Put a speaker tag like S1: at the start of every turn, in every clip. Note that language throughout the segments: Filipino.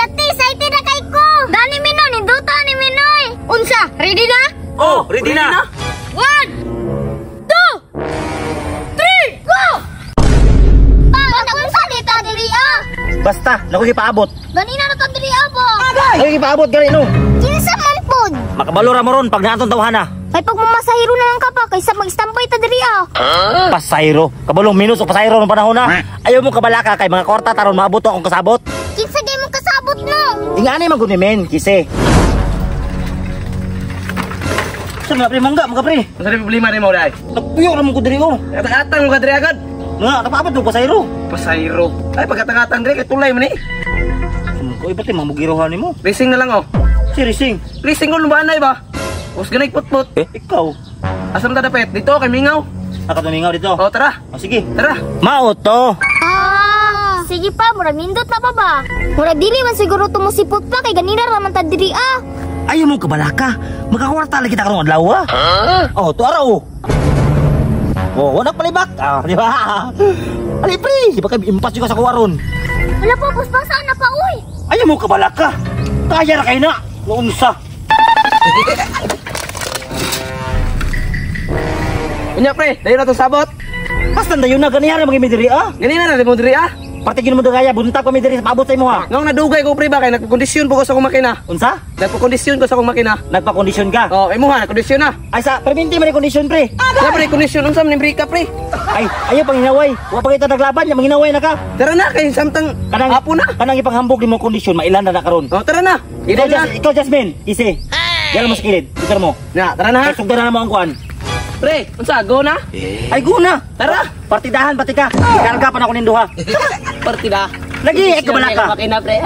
S1: Alati, excited na kay ko. Dani Minoy, ninduta ni Minoy. Unsa, ready na?
S2: Oh, ready na.
S1: 1, 2, 3, go! Pa, nakunsa dito diri ah.
S3: Basta, naku ipaabot.
S1: Ganina na to diri abo.
S3: Naku ipaabot gani no.
S1: Kinsa man pod?
S3: Makabalora mo ron pag naanton tawhana.
S1: Ay pagmamasahiro na lang ka pa kaysa mag-standby ta diri ah.
S3: Pasayro. Kabalong minus o pasayro ng panahon na. Ayaw mo kabalaka kay mga korta taron maabot akong kasabot.
S1: Kinsa di mo kasabot no?
S3: Ingani man gud ni men, kise. Sir, mga pre, mangga, mga pre.
S2: Masa di problema ni mo dai.
S3: Nagpuyo naman ko diri ko.
S2: Kata-katang mo kadri agad.
S3: Nga, napaabot mo pasayro.
S2: Pasayro. Ay pagkatang-katang diri kay tulay man ni.
S3: Ko iba ti mamugirohan nimo.
S2: Racing na lang oh.
S3: Si Rising.
S2: Racing ko lumbanay ba? Us ganay putput.
S3: Ikaw.
S2: Asam ta dapet dito kay Mingaw.
S3: Nakatumingaw dito.
S2: Oh tara.
S3: Sige.
S2: Tara.
S3: Mao to.
S1: Sige pa, murag nindot na pa ba? Murag dili man siguro tumusipot pa kay ganina ra man ta diri ah.
S3: Ayaw mo kabalaka. Magkakwarta lagi kita karong adlaw ah. Oh, to araw. Oh, wala palibak. Ah, di ba? Ali pre, di ba kay impas juga sa kuwaron?
S1: Wala pa bus pa saan na pa uy.
S3: Ayaw mo kabalaka. Kaya ra kay na. Unsa?
S2: Unya pre, dayon na to sabot.
S3: Hasta dayon na ganihan mga midiri ah.
S2: Ganina na di mo diri ah.
S3: Parte gid mo dagaya buntag kami diri sa paabot sa imo ha.
S2: Ngong nadugay ko pre ba kay nagkondisyon po ko sa akong makina.
S3: Unsa?
S2: Nagkondisyon ko sa akong makina.
S3: Nagpa-kondisyon ka?
S2: Oh, imo ha, nagkondisyon na.
S3: Ay sa perminti man kondisyon pre.
S2: Wala pre kondisyon unsa man brika pre.
S3: Ay, ayaw pang hinaway. Wa pa kita naglaban, ya manghinaway na ka.
S2: Tara na kay samtang apo na.
S3: Kanang ipanghambog nimo kondisyon mailan na karon.
S2: Oh, tara na.
S3: Ikaw Jasmine, isi. Yan mo sa kilid. Ito mo.
S2: Na, tara na ha.
S3: Sugdan na mo ang kuan.
S2: Pre, unsa go na?
S3: Ay guna.
S2: Tara.
S3: Partidahan pati ka. Karga pa na ko ninduha.
S2: Partida.
S3: Lagi ay kabalaka.
S2: Makina pre.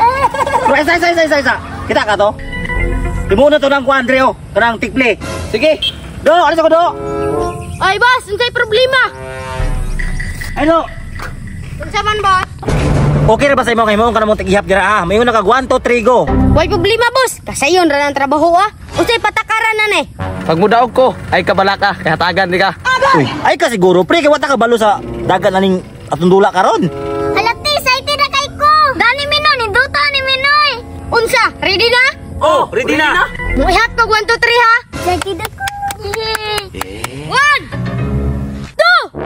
S3: Pero isa. Kita ka to. Dimuna to nang kuan Andreo. Kanang tikple.
S2: Sige.
S3: Do, alis ako do.
S1: Ay boss, unsay problema?
S3: Ano?
S1: Unsa man boss?
S3: Okay ra ba sa imo kay mo kanang tigihap dira ah? Mayon naka 1 2 3 go.
S1: Way problema boss. Kasayon ra nang trabaho ah. Unsay patakaran na ni?
S2: Pag mudaog ko, ay kabalaka, kay hatagan di ka.
S3: Uy, ay ka siguro pre kay wata ka balo sa dagat aning atundula karon.
S1: Alati, excited na kay ko. Dani Minoy, ninduta ni Minoy. Unsa, ready na?
S2: Oh, ready na.
S1: Muihat pag 1 2 3 ha. Excited ako. 1 2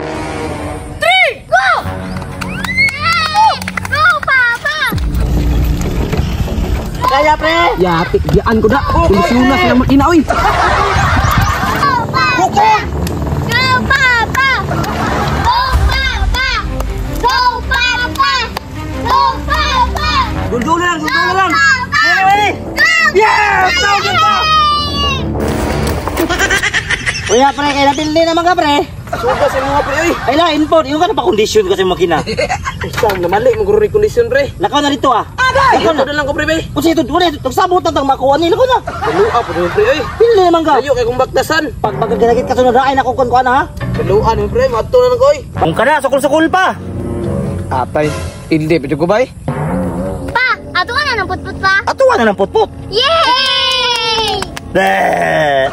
S1: 3 go! Go papa!
S3: Kaya pre.
S2: Ya, diyan ko da. Sunas na makina oy.
S1: Go papa! Go papa! Go papa! Go papa! Go papa!
S3: Dulu lang.
S1: Go!
S3: Yes! Kuya pre, kaya napili naman ka pre.
S2: Sugas yung mga pre oy.
S3: Ay la, input. Yung ka na pa-kondisyon kasi makina.
S2: Isang na mali mo guro kondisyon pre.
S3: Lakaw na dito ah.
S2: Ikaw na lang ko pre be.
S3: Kung ito, nagsabot na tang makuha nila ko na.
S2: Kalua po pre oy.
S3: Pili naman ka.
S2: Ayo kay kung baktasan.
S3: Pag ginagit ka sunod ay nakukuha ko na ha.
S2: Kaluan mo pre, mato na lang ko oy.
S3: Kung ka na, sukul-sukul pa.
S2: Atay, hindi pwede ko bay.
S1: Pa, ato ka na ng putput pa?
S3: Atuwa na ng putput.
S1: Yay!
S3: Bleh.